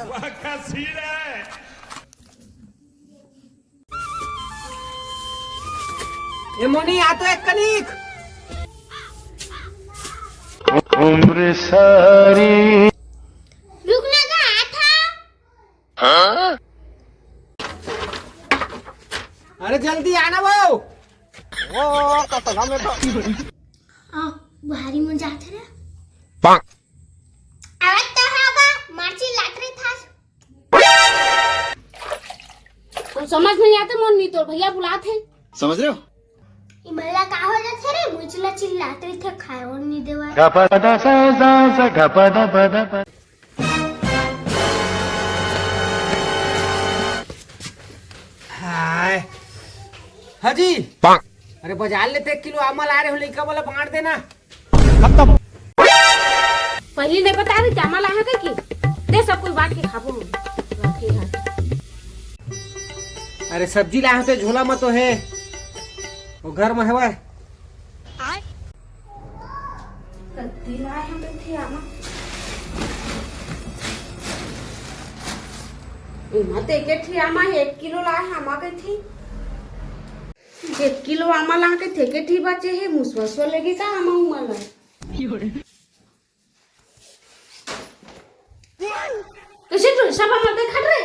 वाह क्या सीन है। ये मोनी आ तो एक कनिक उम्र सारी रुकना का था। हाँ? अरे जल्दी आना वो भारी मजा आते रे। पाक आवाज तो होगा मार्ची लाटरी था। तो समझ नहीं आते मोनी तो भैया बुलाते। समझ रहे हो? ये भैया का हो जाते रे मुझला चिल्लाते थे खाए और नहीं देवा। गपदा सा सा सा गपदा पदा पदा। हाय हाजी पाक अरे बाजार लेते 1 किलो अमल आ रहे हो लेका वाला बांट देना। खत्म। पहले नहीं बता रही क्या माला है कि दे सब कोई बांट के खाबो। अरे सब्जी लाए होते झोला में तो है वो घर में है वह। कत्ती लाए हम थे आमा मते के थी आमा 1 किलो लाए हम के थी 1 किलो आमा ला के थे के थी बचे है मुसवसो लगे का आमा उमल कैसे तो सब हम देखा रे